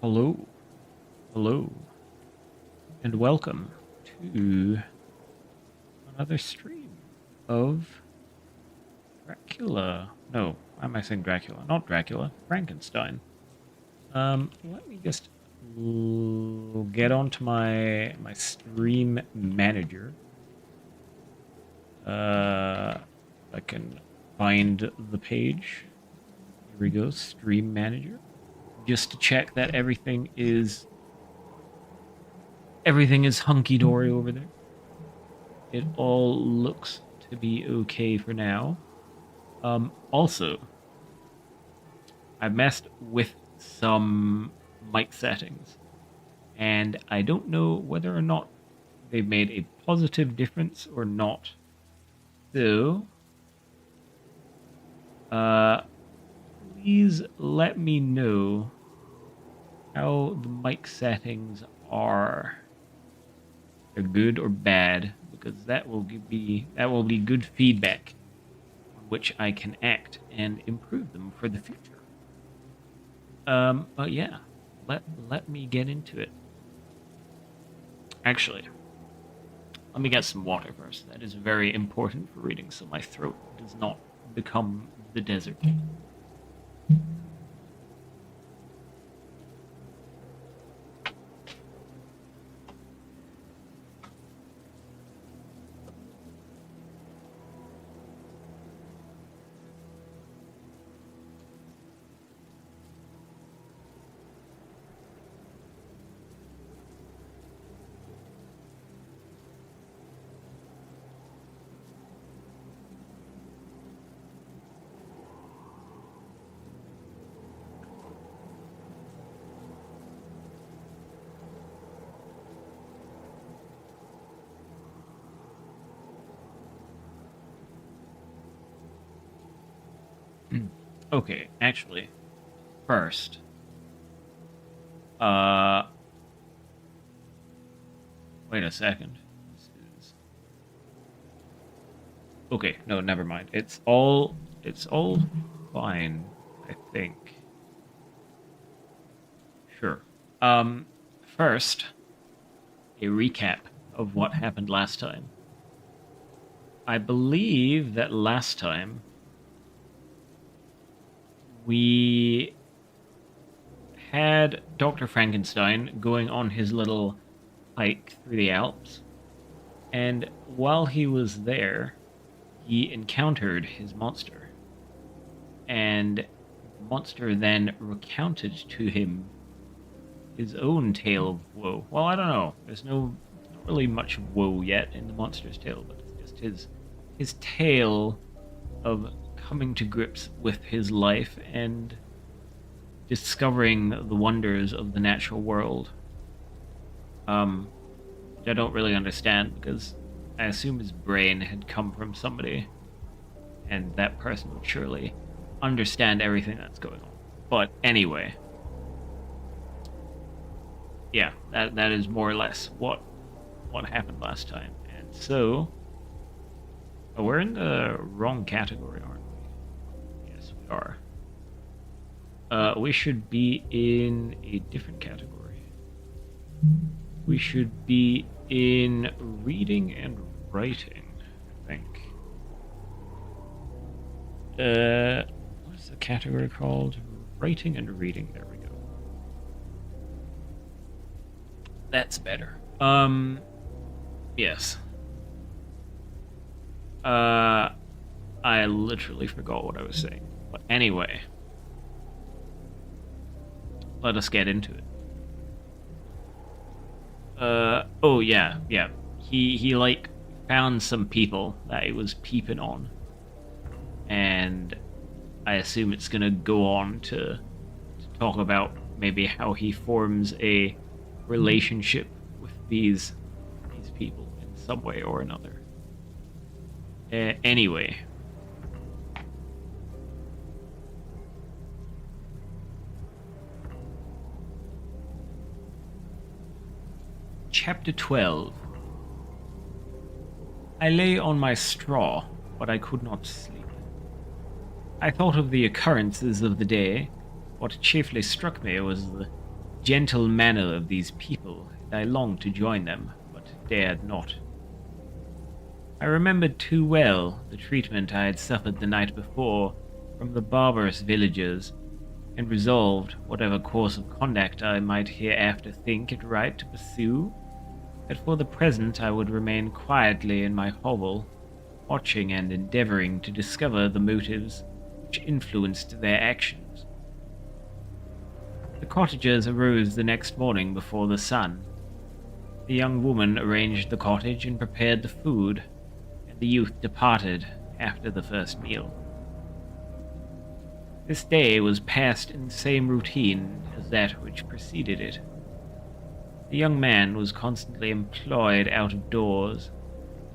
Hello, hello, and welcome to another stream of Dracula. No, why am I saying Dracula? Not Dracula, Frankenstein. Let me just get onto my stream manager. I can find the page. Here we go, stream manager. Just to check that everything is hunky dory over there. It all looks to be okay for now. Also, I messed with some mic settings, and I don't know whether or not they've made a positive difference or not. So, uh, please let me know how the mic settings are. They're good or bad, because that will be good feedback on which I can act and improve them for the future. But yeah, let me get into it. Actually, let me get some water first. That is very important for reading, so my throat does not become the desert. Okay, actually, first, uh, wait a second. This is okay. No, never mind. It's all fine. I think. Sure. Um, First, a recap of what happened last time. I believe that last time we had Dr. Frankenstein going on his little hike through the Alps, and while he was there, he encountered his monster. And the monster then recounted to him his own tale of woe. Well, I don't know. There's not really much woe yet in the monster's tale, but it's just his tale of coming to grips with his life and discovering the wonders of the natural world. Which I don't really understand because I assume his brain had come from somebody, and that person would surely understand everything that's going on. But anyway, yeah, that is more or less what happened last time. And so, oh, we're in the wrong category, aren't we? Yes, we are. We should be in a different category. We should be in reading and writing, I think. What is the category called? Writing and reading. There we go. That's better. Yes. I literally forgot what I was saying. But anyway, let us get into it. Oh yeah. He like found some people that he was peeping on, and I assume it's gonna go on to talk about maybe how he forms a relationship with these people in some way or another. Anyway, Chapter 12. I lay on my straw, but I could not sleep. I thought of the occurrences of the day. What chiefly struck me was the gentle manner of these people, and I longed to join them, but dared not. I remembered too well the treatment I had suffered the night before from the barbarous villagers, and resolved, whatever course of conduct I might hereafter think it right to pursue, that for the present I would remain quietly in my hovel, watching and endeavoring to discover the motives which influenced their actions. The cottagers arose the next morning before the sun. The young woman arranged the cottage and prepared the food, and the youth departed after the first meal. This day was passed in the same routine as that which preceded it. The young man was constantly employed out of doors,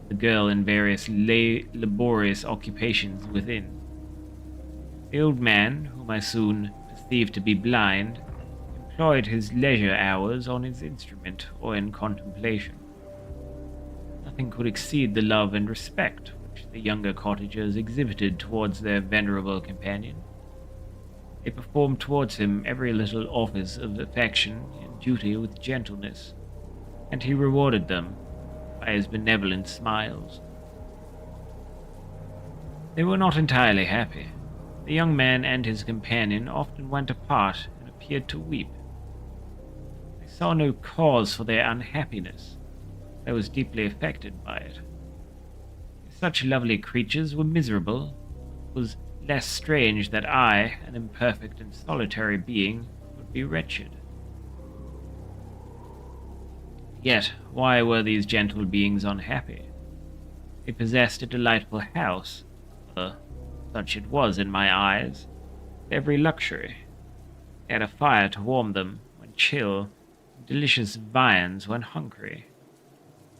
the girl in various laborious occupations within. The old man, whom I soon perceived to be blind, employed his leisure hours on his instrument or in contemplation. Nothing could exceed the love and respect which the younger cottagers exhibited towards their venerable companion. They performed towards him every little office of affection and duty with gentleness, and he rewarded them by his benevolent smiles. They were not entirely happy. The young man and his companion often went apart and appeared to weep. I saw no cause for their unhappiness. I was deeply affected by it. If such lovely creatures were miserable, it was less strange that I, an imperfect and solitary being, would be wretched. Yet, why were these gentle beings unhappy? They possessed a delightful house, such it was in my eyes, with every luxury. They had a fire to warm them when chill, and delicious viands when hungry.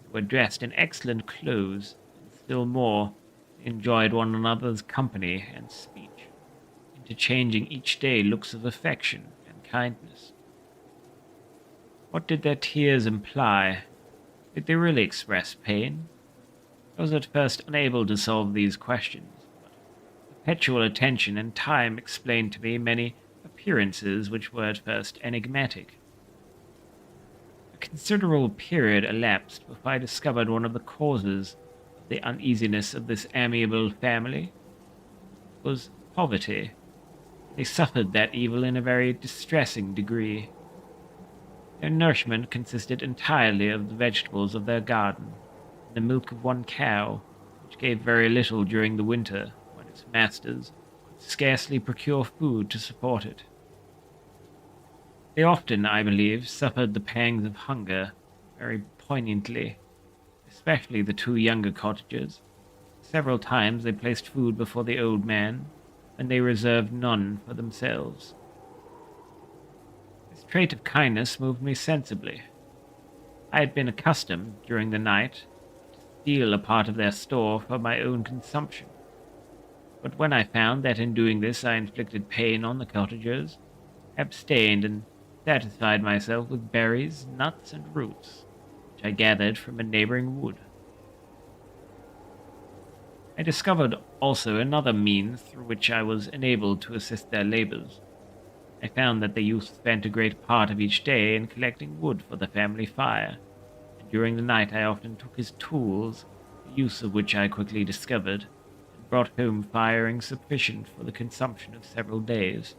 They were dressed in excellent clothes, and still more, enjoyed one another's company and speech, interchanging each day looks of affection and kindness. What did their tears imply? Did they really express pain? I was at first unable to solve these questions, but perpetual attention and time explained to me many appearances which were at first enigmatic. A considerable period elapsed before I discovered one of the causes the uneasiness of this amiable family was poverty. They suffered that evil in a very distressing degree. Their nourishment consisted entirely of the vegetables of their garden, and the milk of one cow, which gave very little during the winter, when its masters could scarcely procure food to support it. They often, I believe, suffered the pangs of hunger very poignantly, especially the two younger cottagers. Several times they placed food before the old man, and they reserved none for themselves. This trait of kindness moved me sensibly. I had been accustomed, during the night, to steal a part of their store for my own consumption, but when I found that in doing this I inflicted pain on the cottagers, I abstained and satisfied myself with berries, nuts, and roots, I gathered from a neighboring wood. I discovered also another means through which I was enabled to assist their labors. I found that the youth spent a great part of each day in collecting wood for the family fire, and during the night I often took his tools, the use of which I quickly discovered, and brought home firing sufficient for the consumption of several days.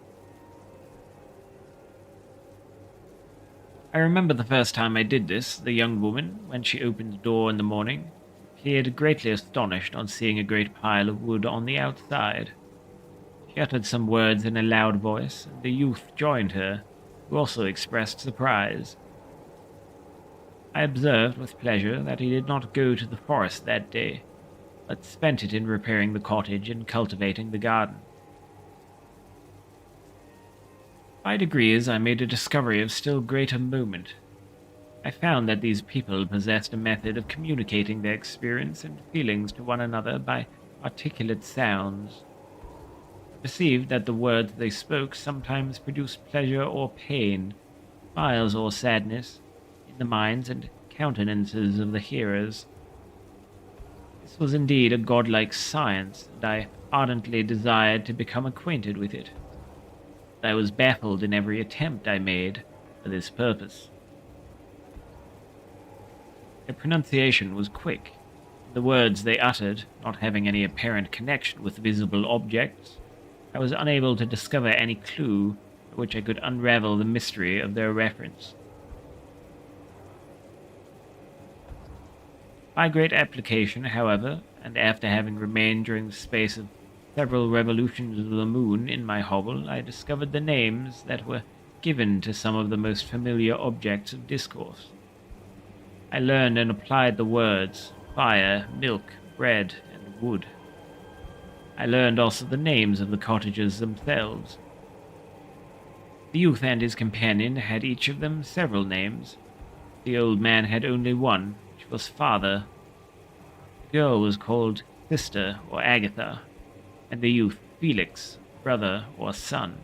I remember the first time I did this, the young woman, when she opened the door in the morning, appeared greatly astonished on seeing a great pile of wood on the outside. She uttered some words in a loud voice, and the youth joined her, who also expressed surprise. I observed with pleasure that he did not go to the forest that day, but spent it in repairing the cottage and cultivating the garden. By degrees, I made a discovery of still greater moment. I found that these people possessed a method of communicating their experience and feelings to one another by articulate sounds. I perceived that the words they spoke sometimes produced pleasure or pain, smiles or sadness, in the minds and countenances of the hearers. This was indeed a godlike science, and I ardently desired to become acquainted with it. I was baffled in every attempt I made, for this purpose. Their pronunciation was quick, the words they uttered not having any apparent connection with visible objects. I was unable to discover any clue by which I could unravel the mystery of their reference. By great application, however, and after having remained during the space of several revolutions of the moon in my hovel, I discovered the names that were given to some of the most familiar objects of discourse. I learned and applied the words fire, milk, bread, and wood. I learned also the names of the cottagers themselves. The youth and his companion had each of them several names. The old man had only one, which was father. The girl was called sister or Agatha, and the youth Felix, brother or son.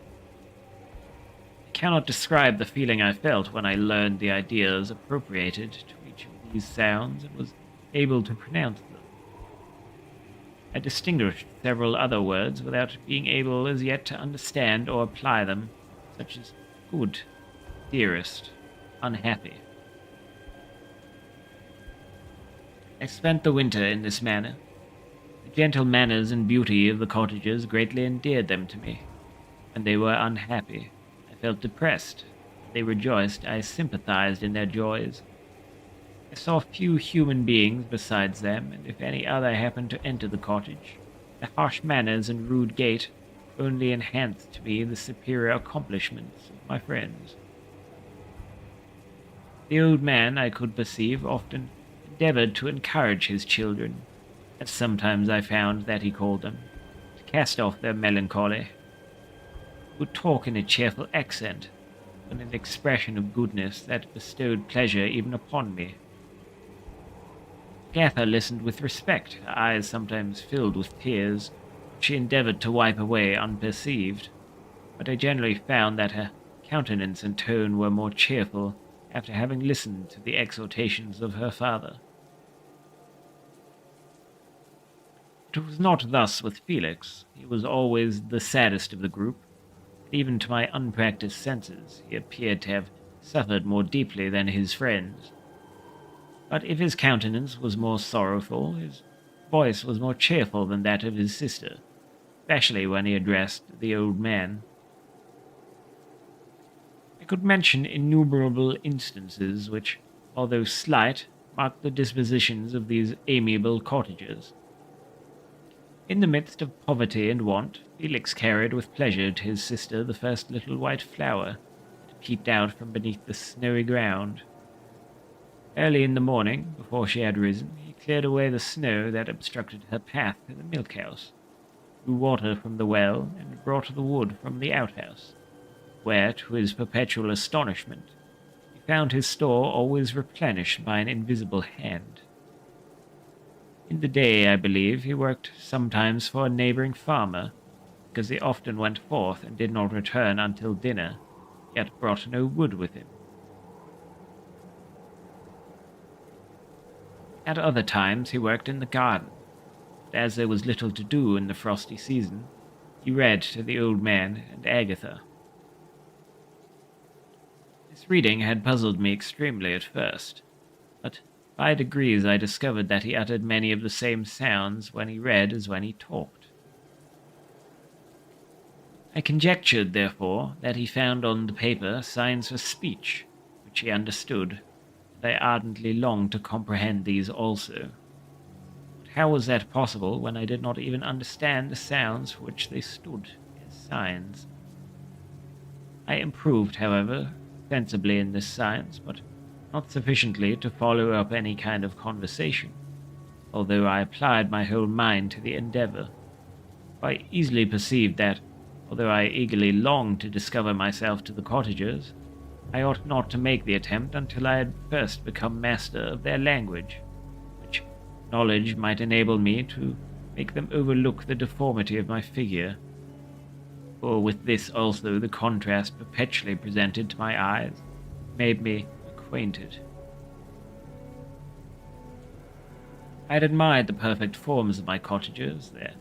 I cannot describe the feeling I felt when I learned the ideas appropriated to each of these sounds and was able to pronounce them. I distinguished several other words without being able as yet to understand or apply them, such as good, dearest, unhappy. I spent the winter in this manner. The gentle manners and beauty of the cottagers greatly endeared them to me. When they were unhappy, I felt depressed. When they rejoiced, I sympathized in their joys. I saw few human beings besides them, and if any other happened to enter the cottage, their harsh manners and rude gait only enhanced to me the superior accomplishments of my friends. The old man, I could perceive, often endeavored to encourage his children, as sometimes I found that he called them, to cast off their melancholy. He would talk in a cheerful accent, with an expression of goodness that bestowed pleasure even upon me. Agatha listened with respect, her eyes sometimes filled with tears, which she endeavored to wipe away unperceived, but I generally found that her countenance and tone were more cheerful after having listened to the exhortations of her father. It was not thus with Felix. He was always the saddest of the group. Even to my unpracticed senses, he appeared to have suffered more deeply than his friends. But if his countenance was more sorrowful, his voice was more cheerful than that of his sister, especially when he addressed the old man. I could mention innumerable instances which, although slight, marked the dispositions of these amiable cottagers. In the midst of poverty and want, Felix carried with pleasure to his sister the first little white flower that peeped out from beneath the snowy ground. Early in the morning, before she had risen, he cleared away the snow that obstructed her path to the milk-house, drew water from the well, and brought the wood from the outhouse, where, to his perpetual astonishment, he found his store always replenished by an invisible hand. In the day, I believe, he worked sometimes for a neighboring farmer, because he often went forth and did not return until dinner, yet brought no wood with him. At other times he worked in the garden, but as there was little to do in the frosty season, he read to the old man and Agatha. This reading had puzzled me extremely at first, but by degrees I discovered that he uttered many of the same sounds when he read as when he talked. I conjectured, therefore, that he found on the paper signs for speech, which he understood, and I ardently longed to comprehend these also. But how was that possible when I did not even understand the sounds for which they stood as signs? I improved, however, sensibly in this science, but not sufficiently to follow up any kind of conversation, although I applied my whole mind to the endeavor. I easily perceived that, although I eagerly longed to discover myself to the cottagers, I ought not to make the attempt until I had first become master of their language, which knowledge might enable me to make them overlook the deformity of my figure. For with this also the contrast perpetually presented to my eyes made me acquainted. I had admired the perfect forms of my cottagers, their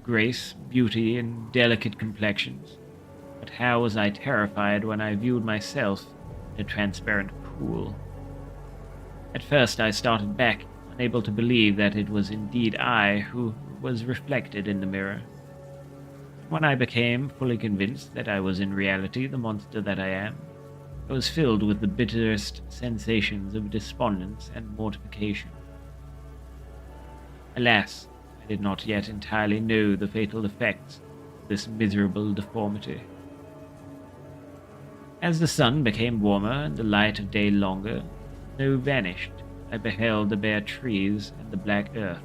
grace, beauty, and delicate complexions, but how was I terrified when I viewed myself in a transparent pool. At first I started back, unable to believe that it was indeed I who was reflected in the mirror. When I became fully convinced that I was in reality the monster that I am, I was filled with the bitterest sensations of despondence and mortification. Alas, I did not yet entirely know the fatal effects of this miserable deformity. As the sun became warmer and the light of day longer, the snow vanished. I beheld the bare trees and the black earth.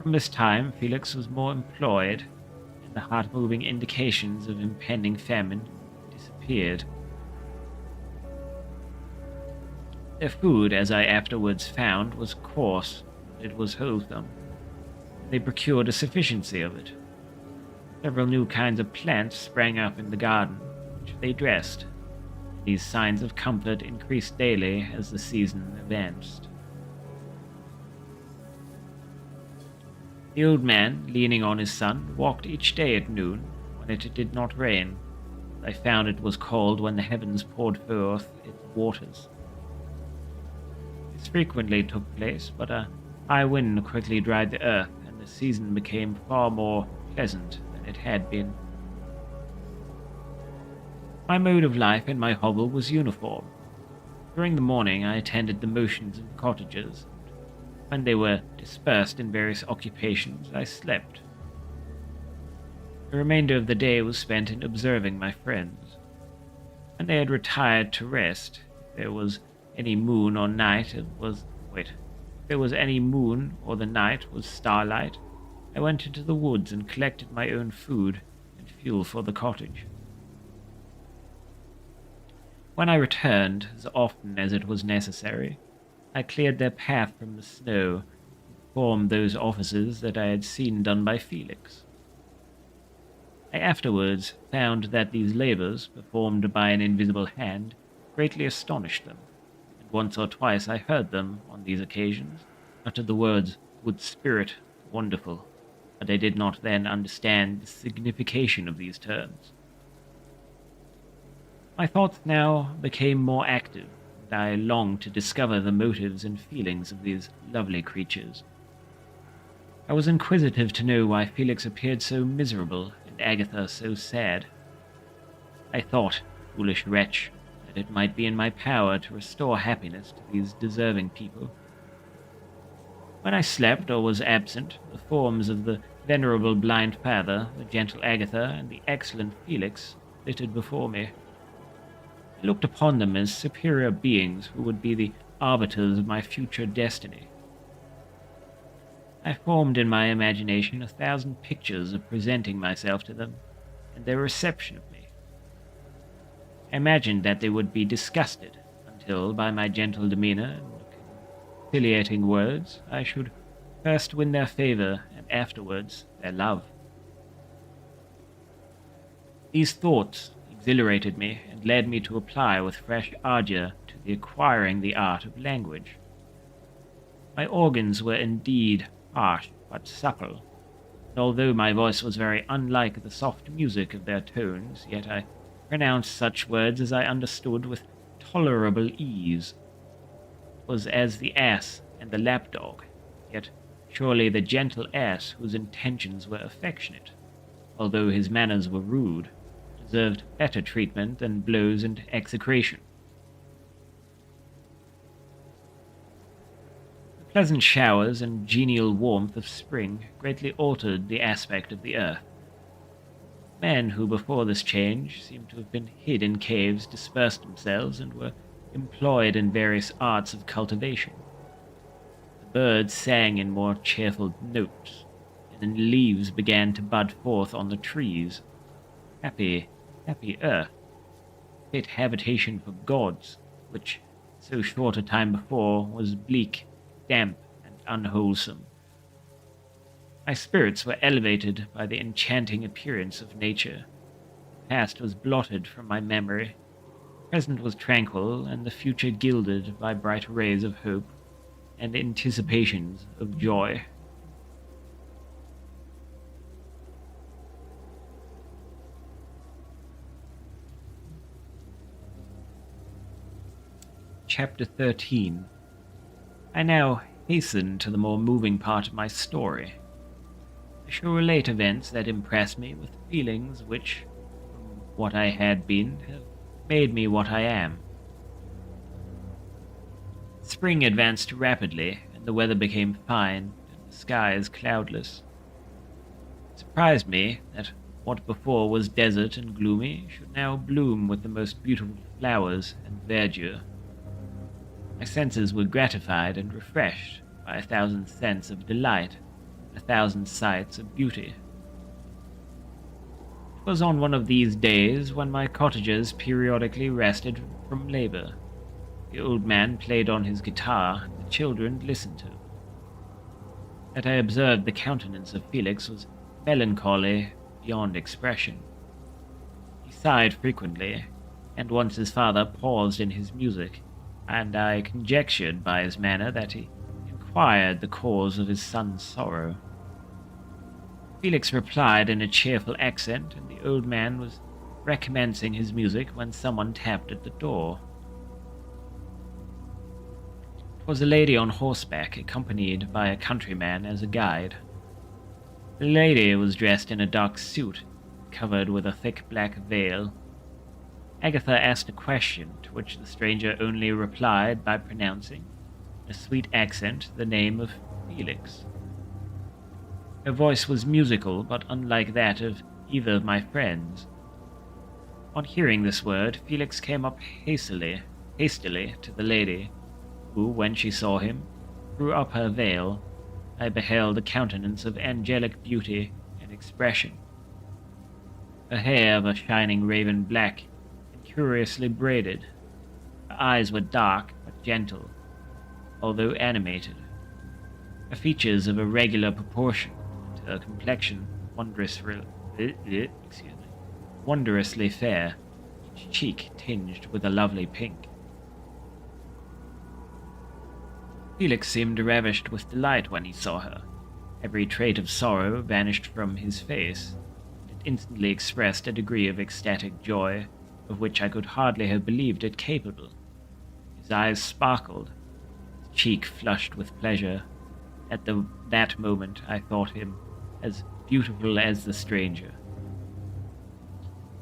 From this time, Felix was more employed, and the heart-moving indications of impending famine disappeared. Their food, as I afterwards found, was coarse, but it was wholesome. They procured a sufficiency of it. Several new kinds of plants sprang up in the garden, which they dressed. These signs of comfort increased daily as the season advanced. The old man, leaning on his son, walked each day at noon, when it did not rain. I found it was cold when the heavens poured forth its waters. This frequently took place, but a high wind quickly dried the earth, and the season became far more pleasant than it had been. My mode of life in my hovel was uniform. During the morning I attended the motions of the cottagers, and when they were dispersed in various occupations I slept. The remainder of the day was spent in observing my friends. When they had retired to rest, if there was any moon or the night was starlight, I went into the woods and collected my own food and fuel for the cottage. When I returned, as often as it was necessary, I cleared their path from the snow and performed those offices that I had seen done by Felix. I afterwards found that these labors, performed by an invisible hand, greatly astonished them, and once or twice I heard them, on these occasions, utter the words, "Good spirit, wonderful," but I did not then understand the signification of these terms. My thoughts now became more active, and I longed to discover the motives and feelings of these lovely creatures. I was inquisitive to know why Felix appeared so miserable and Agatha so sad. I thought, foolish wretch, that it might be in my power to restore happiness to these deserving people. When I slept or was absent, the forms of the venerable blind father, the gentle Agatha, and the excellent Felix flitted before me. I looked upon them as superior beings who would be the arbiters of my future destiny. I formed in my imagination 1,000 pictures of presenting myself to them, and their reception of me. I imagined that they would be disgusted, until, by my gentle demeanor and conciliating words, I should first win their favor and afterwards their love. These thoughts exhilarated me and led me to apply with fresh ardor to the acquiring the art of language. My organs were indeed harsh but supple, and although my voice was very unlike the soft music of their tones, yet I pronounced such words as I understood with tolerable ease. It was as the ass and the lapdog, yet surely the gentle ass, whose intentions were affectionate, although his manners were rude, deserved better treatment than blows and execration. The pleasant showers and genial warmth of spring greatly altered the aspect of the earth. Men who before this change seemed to have been hid in caves dispersed themselves and were employed in various arts of cultivation. The birds sang in more cheerful notes, and the leaves began to bud forth on the trees. Happy, happy earth, fit habitation for gods, which, so short a time before, was bleak, damp, and unwholesome. My spirits were elevated by the enchanting appearance of nature. The past was blotted from my memory. The present was tranquil, and the future gilded by bright rays of hope and anticipations of joy. Chapter 13. I now hasten to the more moving part of my story. I shall relate events that impress me with feelings which, from what I had been, have made me what I am. Spring advanced rapidly, and the weather became fine, and the skies cloudless. It surprised me that what before was desert and gloomy should now bloom with the most beautiful flowers and verdure. My senses were gratified and refreshed by 1,000 scents of delight, 1,000 sights of beauty. It was on one of these days when my cottagers periodically rested from labor. The old man played on his guitar, and the children listened to him. That I observed the countenance of Felix was melancholy beyond expression. He sighed frequently, and once his father paused in his music, and I conjectured by his manner that he inquired the cause of his son's sorrow. Felix replied in a cheerful accent, and the old man was recommencing his music when someone tapped at the door. It was a lady on horseback, accompanied by a countryman as a guide. The lady was dressed in a dark suit, covered with a thick black veil. Agatha asked a question, to which the stranger only replied by pronouncing, in a sweet accent, the name of Felix. Her voice was musical, but unlike that of either of my friends. On hearing this word, Felix came up hastily to the lady, who, when she saw him, threw up her veil. I beheld a countenance of angelic beauty and expression. Her hair of a shining raven black, and curiously braided. Her eyes were dark but gentle, although animated. Her features of a regular proportion, and her complexion wondrously fair, each cheek tinged with a lovely pink. Felix seemed ravished with delight when he saw her. Every trait of sorrow vanished from his face. It instantly expressed a degree of ecstatic joy of which I could hardly have believed it capable. His eyes sparkled, his cheek flushed with pleasure. At that moment I thought him as beautiful as the stranger.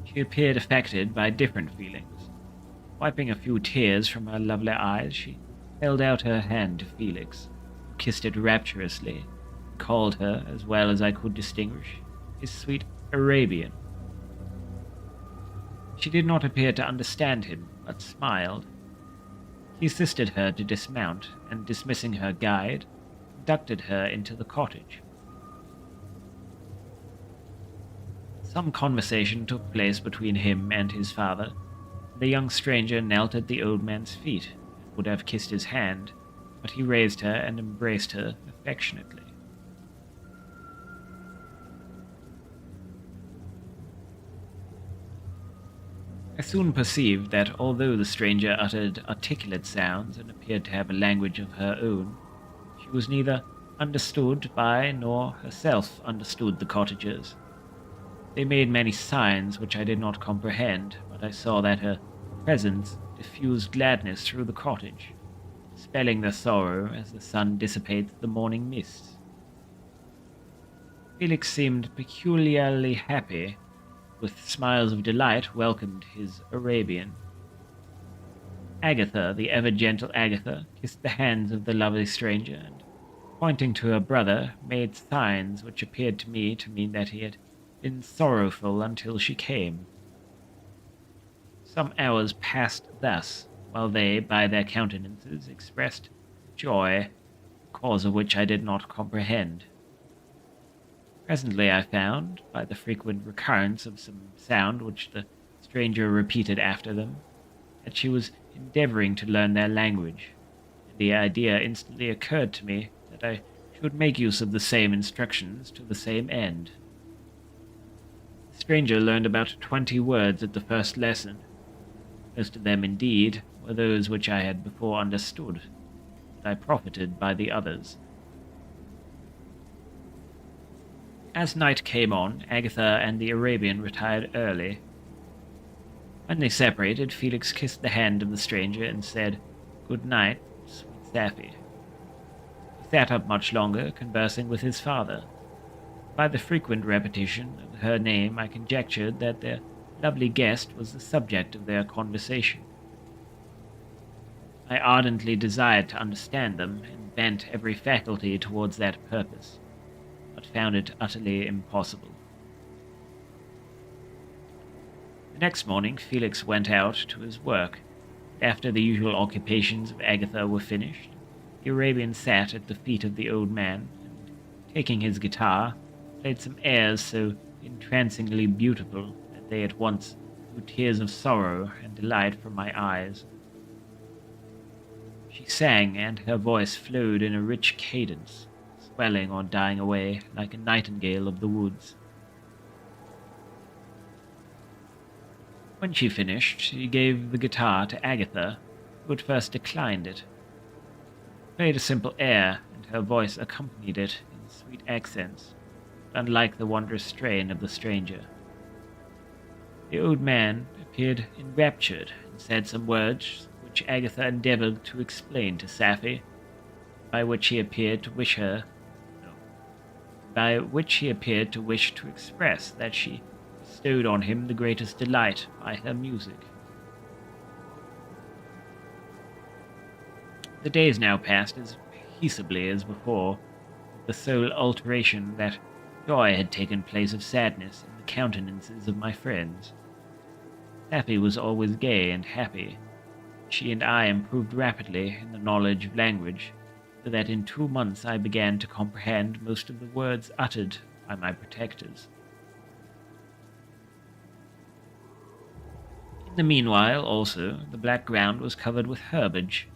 She appeared affected by different feelings. Wiping a few tears from her lovely eyes, she held out her hand to Felix, who kissed it rapturously, and called her, as well as I could distinguish, his sweet Arabian. She did not appear to understand him, but smiled. He assisted her to dismount, and dismissing her guide, conducted her into the cottage. Some conversation took place between him and his father. The young stranger knelt at the old man's feet, and would have kissed his hand, but he raised her and embraced her affectionately. I soon perceived that although the stranger uttered articulate sounds and appeared to have a language of her own, she was neither understood by nor herself understood the cottagers. They made many signs which I did not comprehend, but I saw that her presence diffused gladness through the cottage, dispelling their sorrow as the sun dissipates the morning mists. Felix seemed peculiarly happy, with smiles of delight welcomed his Arabian. Agatha, the ever-gentle Agatha, kissed the hands of the lovely stranger, and, pointing to her brother, made signs which appeared to me to mean that he had been sorrowful until she came. Some hours passed thus, while they, by their countenances, expressed joy, the cause of which I did not comprehend. Presently I found, by the frequent recurrence of some sound which the stranger repeated after them, that she was endeavoring to learn their language, and the idea instantly occurred to me that I should make use of the same instructions to the same end. The stranger learned about 20 words at the first lesson. Most of them, indeed, were those which I had before understood, and I profited by the others. As night came on, Agatha and the Arabian retired early. When they separated, Felix kissed the hand of the stranger and said, Good night, sweet Sappy. He sat up much longer, conversing with his father. By the frequent repetition of her name, I conjectured that their lovely guest was the subject of their conversation. I ardently desired to understand them, and bent every faculty towards that purpose, but found it utterly impossible. The next morning, Felix went out to his work. After the usual occupations of Agatha were finished, the Arabian sat at the feet of the old man, and, taking his guitar, played some airs so entrancingly beautiful that they at once drew tears of sorrow and delight from my eyes. She sang, and her voice flowed in a rich cadence, swelling or dying away like a nightingale of the woods. When she finished, she gave the guitar to Agatha, who at first declined it. Played a simple air, and her voice accompanied it in sweet accents, unlike the wondrous strain of the stranger. The old man appeared enraptured, and said some words which Agatha endeavored to explain to Safie, by which he appeared to wish to express that she bestowed on him the greatest delight by her music. The days now passed as peaceably as before, with the sole alteration that joy had taken place of sadness in the countenances of my friends. Safie was always gay and happy. She and I improved rapidly in the knowledge of language, so that in 2 months I began to comprehend most of the words uttered by my protectors. In the meanwhile, also, the black ground was covered with herbage,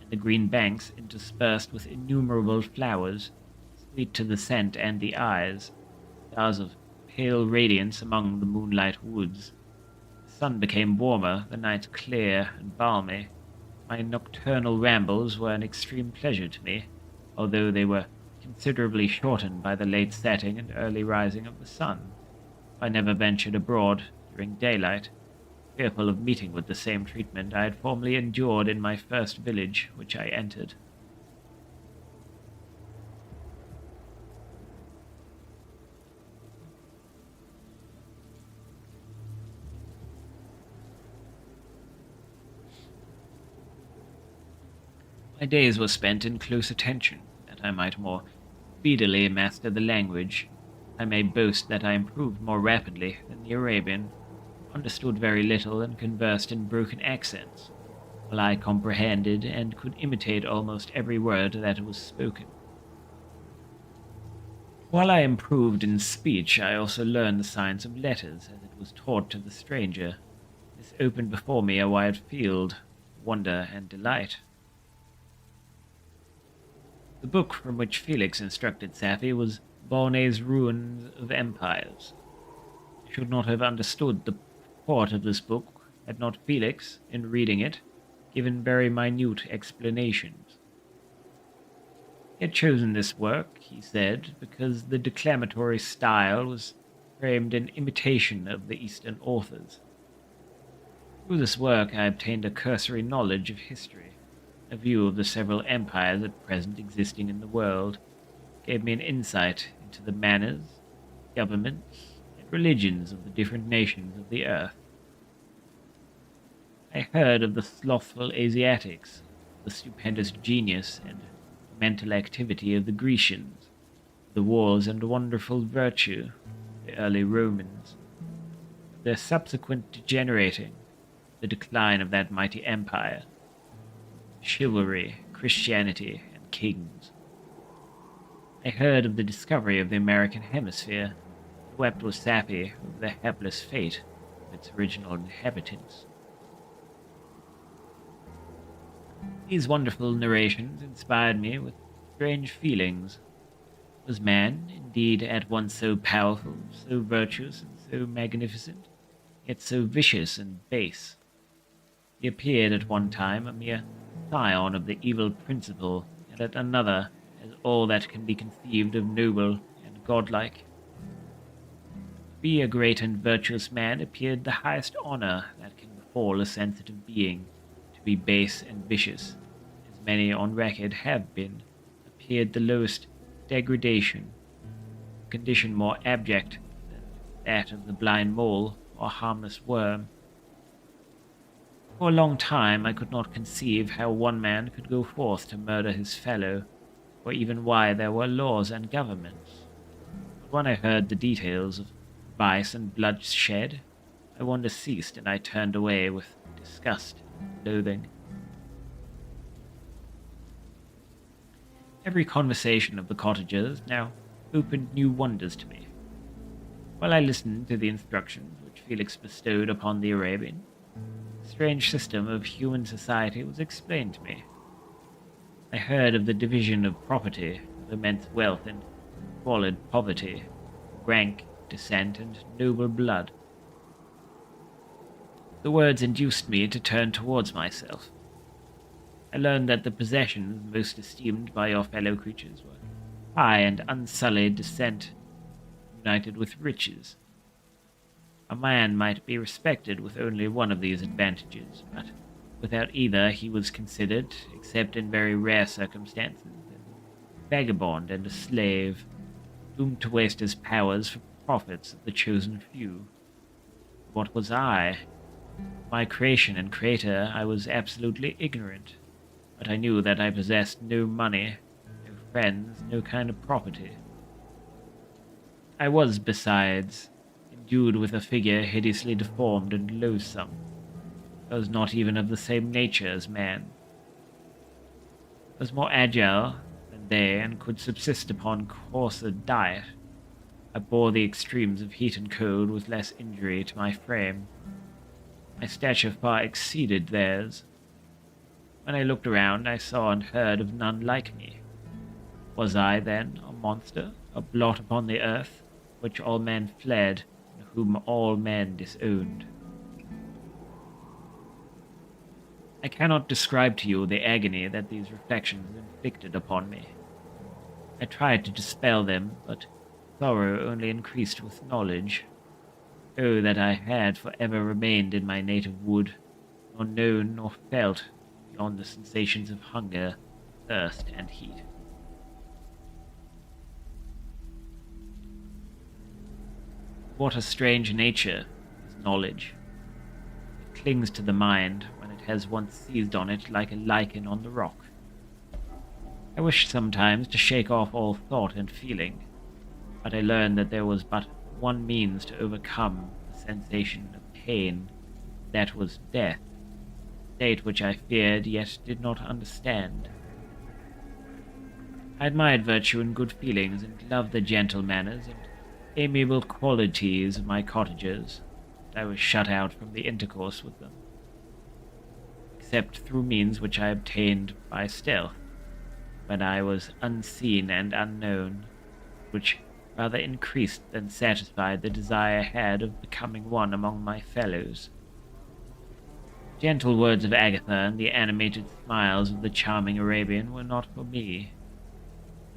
and the green banks interspersed with innumerable flowers, sweet to the scent and the eyes, stars of pale radiance among the moonlight woods. The sun became warmer, the night clear and balmy. My nocturnal rambles were an extreme pleasure to me, although they were considerably shortened by the late setting and early rising of the sun. I never ventured abroad during daylight, fearful of meeting with the same treatment I had formerly endured in my first village which I entered. My days were spent in close attention, that I might more speedily master the language. I may boast that I improved more rapidly than the Arabian, understood very little and conversed in broken accents, while I comprehended and could imitate almost every word that was spoken. While I improved in speech, I also learned the science of letters, as it was taught to the stranger. This opened before me a wide field of wonder and delight. The book from which Felix instructed Safie was Bornet's Ruins of Empires. I should not have understood the purport of this book had not Felix, in reading it, given very minute explanations. He had chosen this work, he said, because the declamatory style was framed in imitation of the Eastern authors. Through this work I obtained a cursory knowledge of history. A view of the several empires at present existing in the world gave me an insight into the manners, governments, and religions of the different nations of the earth. I heard of the slothful Asiatics, the stupendous genius and mental activity of the Grecians, the wars and wonderful virtue of the early Romans, their subsequent degenerating, the decline of that mighty empire, chivalry, Christianity, and kings. I heard of the discovery of the American hemisphere, and wept with Safie over the hapless fate of its original inhabitants. These wonderful narrations inspired me with strange feelings. Was man, indeed, at once so powerful, so virtuous, and so magnificent, yet so vicious and base? He appeared at one time a mere scion of the evil principle, and at another as all that can be conceived of noble and godlike. To be a great and virtuous man appeared the highest honor that can befall a sensitive being. To be base and vicious many on record have been, appeared the lowest degradation, a condition more abject than that of the blind mole or harmless worm. For a long time I could not conceive how one man could go forth to murder his fellow, or even why there were laws and governments. But when I heard the details of vice and bloodshed, my wonder ceased and I turned away with disgust and loathing. Every conversation of the cottagers now opened new wonders to me. While I listened to the instructions which Felix bestowed upon the Arabian, the strange system of human society was explained to me. I heard of the division of property, of immense wealth and squalid poverty, rank, descent, and noble blood. The words induced me to turn towards myself. I learned that the possessions most esteemed by your fellow creatures were high and unsullied descent, united with riches. A man might be respected with only one of these advantages, but without either he was considered, except in very rare circumstances, a vagabond and a slave, doomed to waste his powers for profits of the chosen few. What was I? Of my creation and creator I was absolutely ignorant, but I knew that I possessed no money, no friends, no kind of property. I was, besides, endued with a figure hideously deformed and loathsome. I was not even of the same nature as man. I was more agile than they, and could subsist upon coarser diet. I bore the extremes of heat and cold with less injury to my frame. My stature far exceeded theirs. When I looked around, I saw and heard of none like me. Was I, then, a monster, a blot upon the earth, which all men fled, and whom all men disowned? I cannot describe to you the agony that these reflections inflicted upon me. I tried to dispel them, but sorrow only increased with knowledge. Oh, that I had for ever remained in my native wood, nor known nor felt beyond the sensations of hunger, thirst, and heat. What a strange nature is knowledge. It clings to the mind when it has once seized on it like a lichen on the rock. I wish sometimes to shake off all thought and feeling, but I learned that there was but one means to overcome the sensation of pain. That was death, a state which I feared yet did not understand. I admired virtue and good feelings, and loved the gentle manners and amiable qualities of my cottagers. I was shut out from the intercourse with them, except through means which I obtained by stealth, when I was unseen and unknown, which rather increased than satisfied the desire I had of becoming one among my fellows. The gentle words of Agatha and the animated smiles of the charming Arabian were not for me.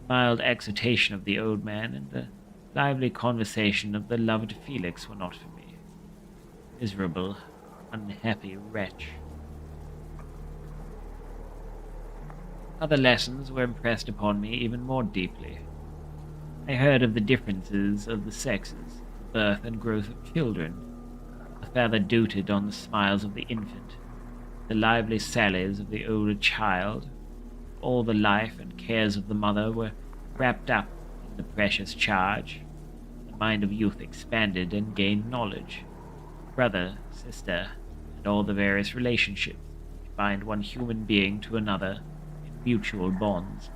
The mild exhortation of the old man and the lively conversation of the loved Felix were not for me. Miserable, unhappy wretch. Other lessons were impressed upon me even more deeply. I heard of the differences of the sexes, the birth and growth of children. The father doted on the smiles of the infant, the lively sallies of the older child. All the life and cares of the mother were wrapped up in the precious charge. The mind of youth expanded and gained knowledge. Brother, sister, and all the various relationships which bind one human being to another in mutual bonds.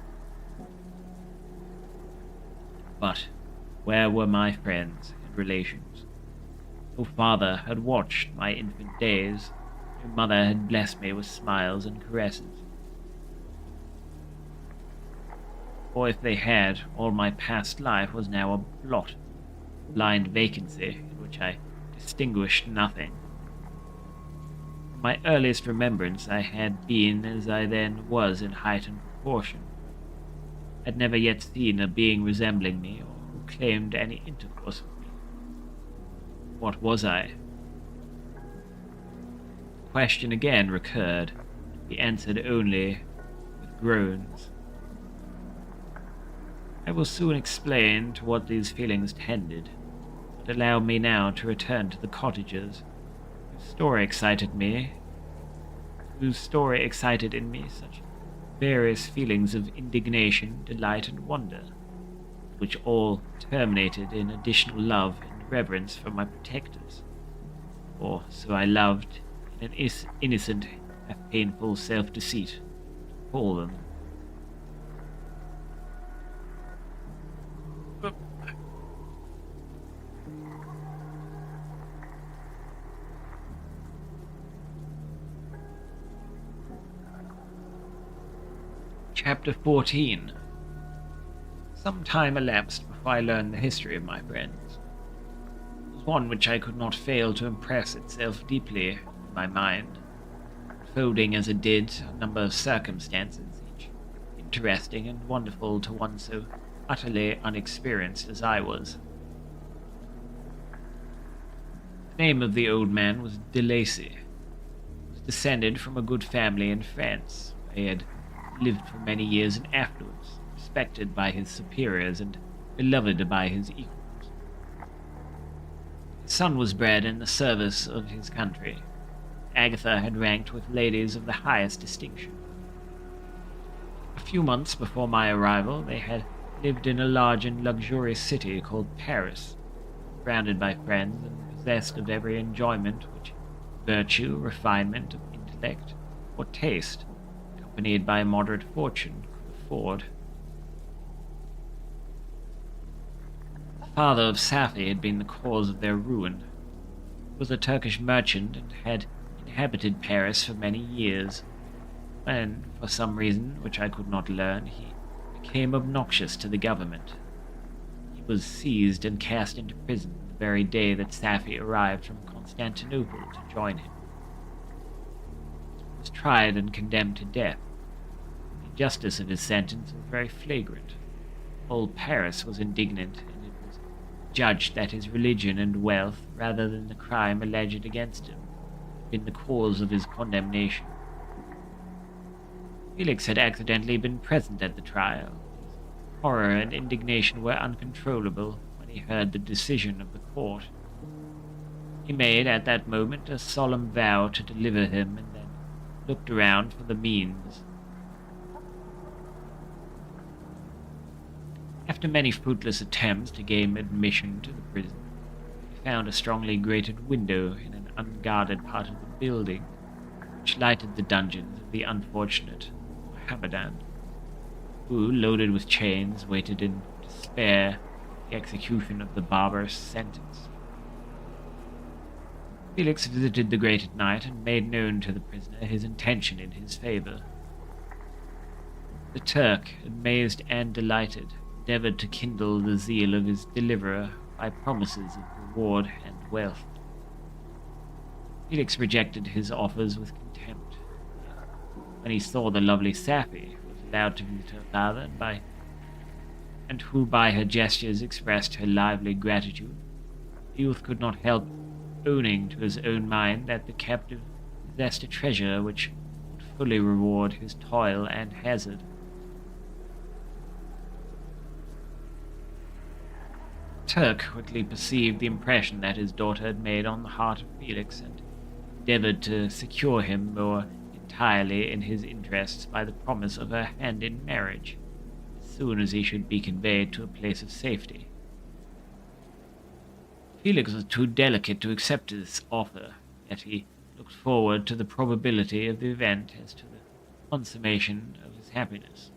But where were my friends and relations? No father had watched my infant days, no mother had blessed me with smiles and caresses. Or if they had, all my past life was now a blot, a blind vacancy in which I distinguished nothing. From my earliest remembrance I had been as I then was in height and proportion. I had never yet seen a being resembling me, or who claimed any intercourse with me. What was I? The question again recurred, to be answered only with groans. I will soon explain to what these feelings tended, but allow me now to return to the cottagers, whose story excited in me such various feelings of indignation, delight, and wonder, which all terminated in additional love and reverence for my protectors. For so I loved, in an innocent, half-painful self-deceit, to call them. Chapter 14. Some time elapsed before I learned the history of my friends. It was one which I could not fail to impress itself deeply in my mind, unfolding as it did a number of circumstances, each interesting and wonderful to one so utterly unexperienced as I was. The name of the old man was De Lacy. He was descended from a good family in France, where he had lived for many years in affluence, respected by his superiors and beloved by his equals. His son was bred in the service of his country. Agatha had ranked with ladies of the highest distinction. A few months before my arrival, they had lived in a large and luxurious city called Paris, surrounded by friends and possessed of every enjoyment which virtue, refinement of intellect, or taste, accompanied by moderate fortune, could afford. The father of Safi had been the cause of their ruin. He was a Turkish merchant and had inhabited Paris for many years, when, for some reason which I could not learn, he became obnoxious to the government. He was seized and cast into prison the very day that Safi arrived from Constantinople to join him. He was tried and condemned to death. The injustice of his sentence was very flagrant. All Paris was indignant, and it was judged that his religion and wealth, rather than the crime alleged against him, had been the cause of his condemnation. Felix had accidentally been present at the trial. His horror and indignation were uncontrollable when he heard the decision of the court. He made at that moment a solemn vow to deliver him, and then looked around for the means. After many fruitless attempts to gain admission to the prison, he found a strongly grated window in an unguarded part of the building, which lighted the dungeons of the unfortunate Mohammedan, who, loaded with chains, waited in despair the execution of the barbarous sentence. Felix visited the grate at night and made known to the prisoner his intention in his favor. The Turk, amazed and delighted, endeavored to kindle the zeal of his deliverer by promises of reward and wealth. Felix rejected his offers with contempt. When he saw the lovely Safi, who was allowed to visit her father, and who by her gestures expressed her lively gratitude, the youth could not help owning to his own mind that the captive possessed a treasure which would fully reward his toil and hazard. Turk quickly perceived the impression that his daughter had made on the heart of Felix, and endeavored to secure him more entirely in his interests by the promise of her hand in marriage, as soon as he should be conveyed to a place of safety. Felix was too delicate to accept this offer, yet he looked forward to the probability of the event as to the consummation of his happiness.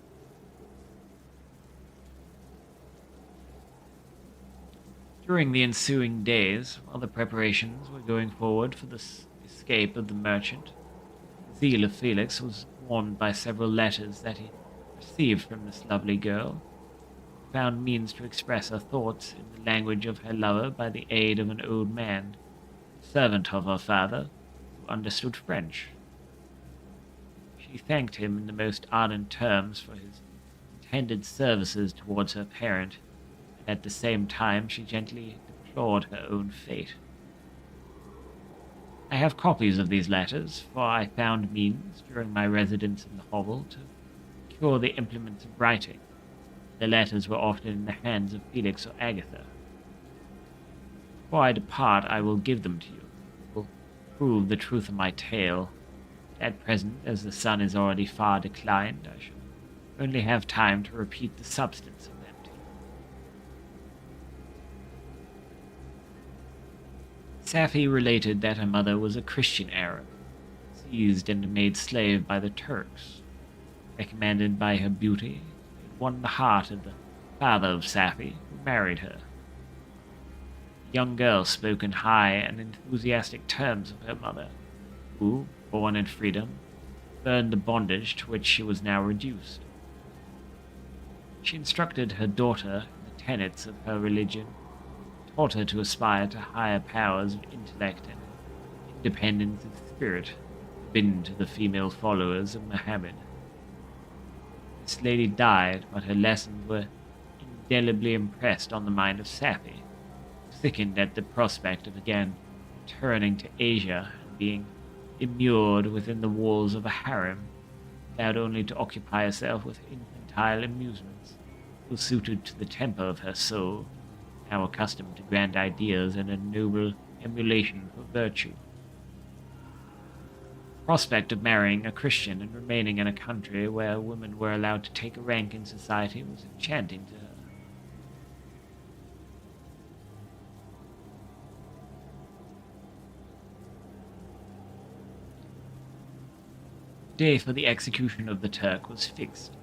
During the ensuing days, while the preparations were going forward for the escape of the merchant, the zeal of Felix was warmed by several letters that he received from this lovely girl, who found means to express her thoughts in the language of her lover by the aid of an old man, a servant of her father, who understood French. She thanked him in the most ardent terms for his intended services towards her parent, and at the same time she gently deplored her own fate. I have copies of these letters, for I found means, during my residence in the hovel, to secure the implements of writing. The letters were often in the hands of Felix or Agatha. Before I depart, I will give them to you. It will prove the truth of my tale. At present, as the sun is already far declined, I shall only have time to repeat the substance of them to you. Safi related that her mother was a Christian Arab, seized and made slave by the Turks. Recommended by her beauty, it won the heart of the father of Safi, who married her. The young girl spoke in high and enthusiastic terms of her mother, who, born in freedom, burned the bondage to which she was now reduced. She instructed her daughter in the tenets of her religion, taught her to aspire to higher powers of intellect and independence of spirit forbidden to the female followers of Muhammad. This lady died, but her lessons were indelibly impressed on the mind of Safi, who sickened at the prospect of again returning to Asia and being immured within the walls of a harem, allowed only to occupy herself with infantile amusements, ill suited to the temper of her soul, now accustomed to grand ideas and a noble emulation for virtue. The prospect of marrying a Christian and remaining in a country where women were allowed to take a rank in society was enchanting to her. The day for the execution of the Turk was fixed,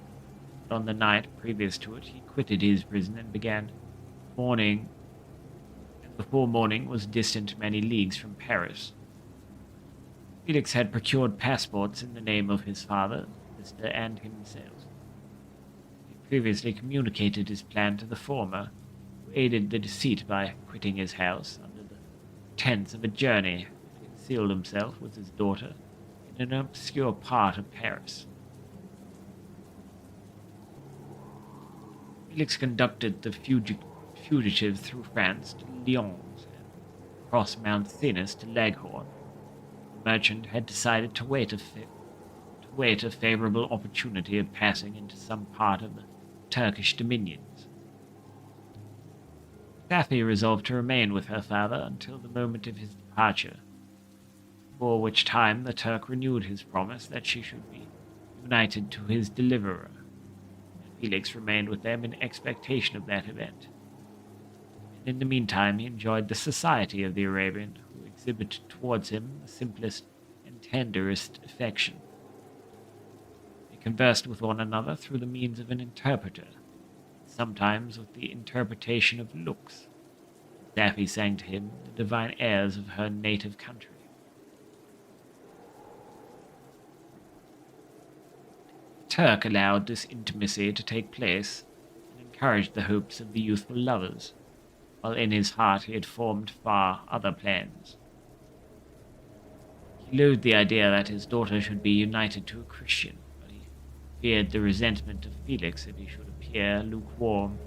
but on the night previous to it he quitted his prison and began mourning, and before morning was distant many leagues from Paris. Felix had procured passports in the name of his father, sister, and himself. He previously communicated his plan to the former, who aided the deceit by quitting his house under the pretense of a journey, and concealed himself with his daughter in an obscure part of Paris. Felix conducted the fugitive through France to Lyons and across Mount Cenis to Leghorn. The merchant had decided to wait a favorable opportunity of passing into some part of the Turkish dominions. Safi resolved to remain with her father until the moment of his departure, for which time the Turk renewed his promise that she should be united to his deliverer, and Felix remained with them in expectation of that event. And in the meantime he enjoyed the society of the Arabian, who exhibited towards him the simplest and tenderest affection. They conversed with one another through the means of an interpreter, sometimes with the interpretation of looks. Safi sang to him the divine airs of her native country. The Turk allowed this intimacy to take place, and encouraged the hopes of the youthful lovers, while in his heart he had formed far other plans. He loathed the idea that his daughter should be united to a Christian, but he feared the resentment of Felix if he should appear lukewarm.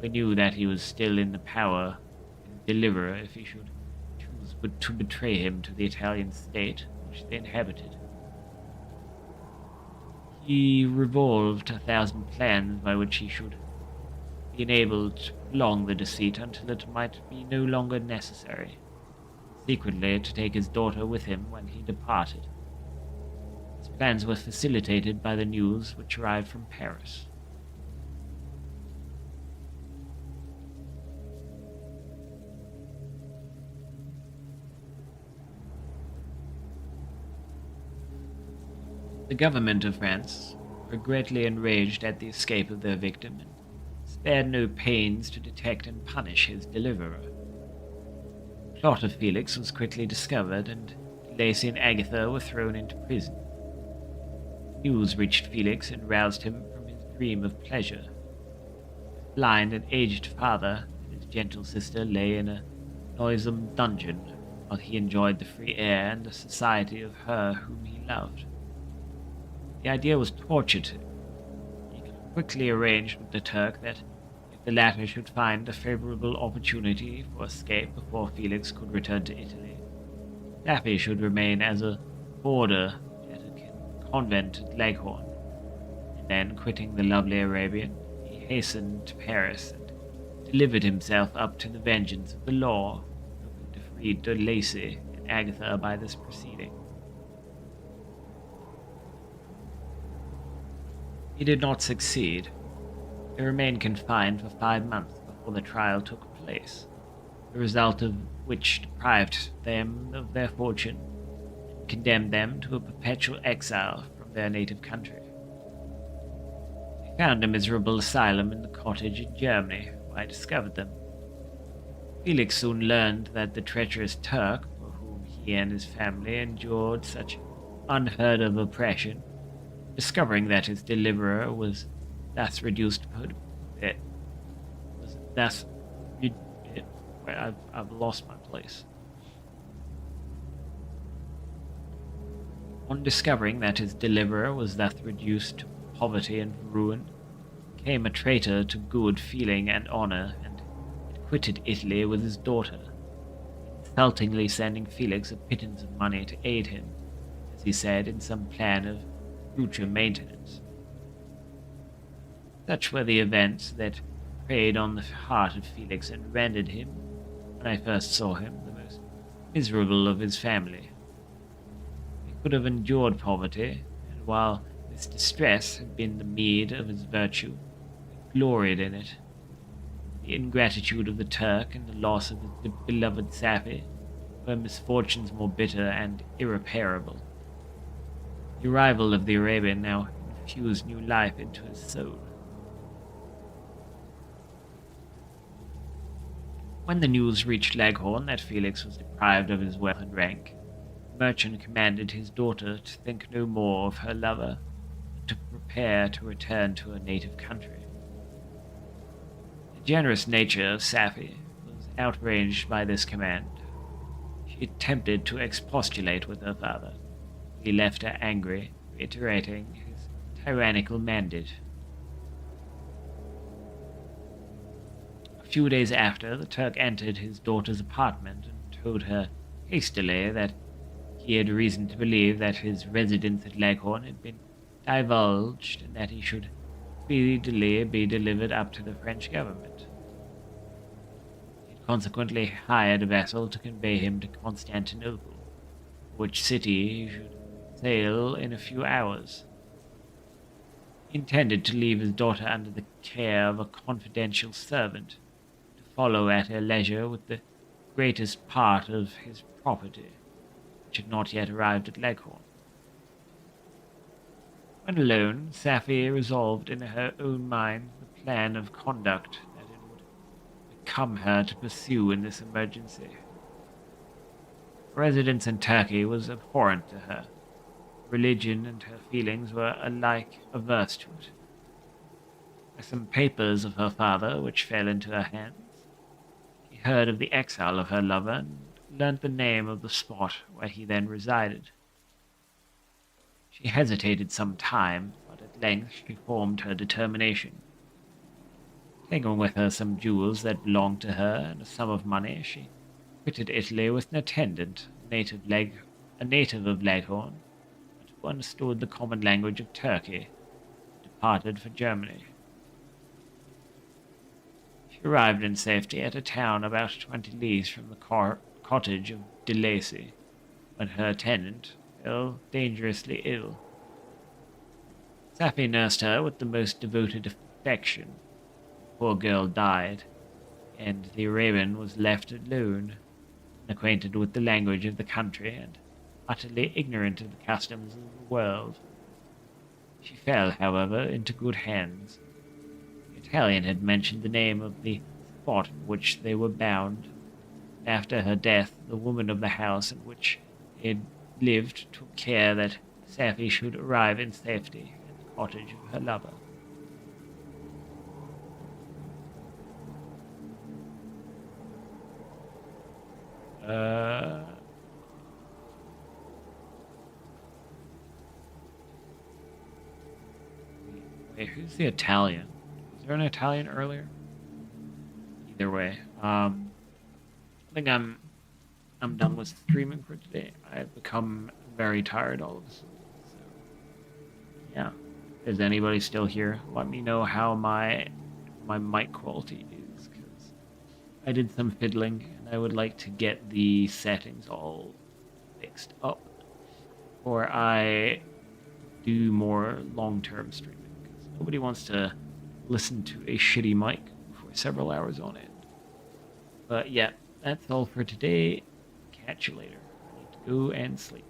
He knew that he was still in the power of his deliverer if he should choose to betray him to the Italian state which they inhabited. He revolved 1,000 plans by which he should be enabled to prolong the deceit until it might be no longer necessary, secretly to take his daughter with him when he departed. His plans were facilitated by the news which arrived from Paris. The government of France were greatly enraged at the escape of their victim and spared no pains to detect and punish his deliverer. The plot of Felix was quickly discovered, and Lacey and Agatha were thrown into prison. News reached Felix and roused him from his dream of pleasure. His blind and aged father and his gentle sister lay in a noisome dungeon, while he enjoyed the free air and the society of her whom he loved. The idea was torture to him. He quickly arranged with the Turk that if the latter should find a favorable opportunity for escape before Felix could return to Italy, Safi should remain as a boarder at a convent at Leghorn, and Then, quitting the lovely Arabian, he hastened to Paris and delivered himself up to the vengeance of the law, hoping to free de Lacy and Agatha by this proceeding. He did not succeed. They remained confined for 5 months before the trial took place, the result of which deprived them of their fortune and condemned them to a perpetual exile from their native country. They found a miserable asylum in the cottage in Germany, where I discovered them. Felix soon learned that the treacherous Turk, for whom he and his family endured such unheard of oppression, discovering that his deliverer was thus reduced to it, was thus re- it, I've lost my place. On discovering that his deliverer was thus reduced to poverty and ruin, became a traitor to good feeling and honor, and had quitted Italy with his daughter, insultingly sending Felix a pittance of money to aid him, as he said, in some plan of future maintenance. Such were the events that preyed on the heart of Felix and rendered him, when I first saw him, the most miserable of his family. He could have endured poverty, and while this distress had been the meed of his virtue, he gloried in it. The ingratitude of the Turk and the loss of his beloved Sapphi were misfortunes more bitter and irreparable. The arrival of the Arabian now infused new life into his soul. When the news reached Leghorn that Felix was deprived of his wealth and rank, the merchant commanded his daughter to think no more of her lover, and to prepare to return to her native country. The generous nature of Sapphi was outraged by this command. She attempted to expostulate with her father. He left her angry, reiterating his tyrannical mandate. A few days after, the Turk entered his daughter's apartment and told her hastily that he had reason to believe that his residence at Leghorn had been divulged and that he should speedily be delivered up to the French government. He had consequently hired a vessel to convey him to Constantinople, for which city he should sail in a few hours. He intended to leave his daughter under the care of a confidential servant, to follow at her leisure with the greatest part of his property, which had not yet arrived at Leghorn. When alone, Sapphi resolved in her own mind the plan of conduct that it would become her to pursue in this emergency. Residence in Turkey was abhorrent to her. Religion and her feelings were alike averse to it. By some papers of her father which fell into her hands, she heard of the exile of her lover and learnt the name of the spot where he then resided. She hesitated some time, but at length she formed her determination. Taking with her some jewels that belonged to her and a sum of money, she quitted Italy with an attendant, a native of Leghorn, who understood the common language of Turkey, departed for Germany. She arrived in safety at a town about 20 leagues from the cottage of de Lacy, when her attendant fell dangerously ill. Sapphi nursed her with the most devoted affection. The poor girl died, and the Arabian was left alone, unacquainted with the language of the country, and utterly ignorant of the customs of the world. She fell, however, into good hands. The Italian had mentioned the name of the spot in which they were bound, and after her death the woman of the house in which they had lived took care that Sapphi should arrive in safety at the cottage of her lover. Wait, who's the Italian? Was there an Italian earlier? Either way, I think I'm done with streaming for today. I've become very tired all of a sudden. So, yeah. Is anybody still here? Let me know how my mic quality is, because I did some fiddling and I would like to get the settings all fixed up before I do more long-term streaming, because nobody wants to listen to a shitty mic for several hours on end. But yeah, that's all for today. Catch you later. I need to go and sleep.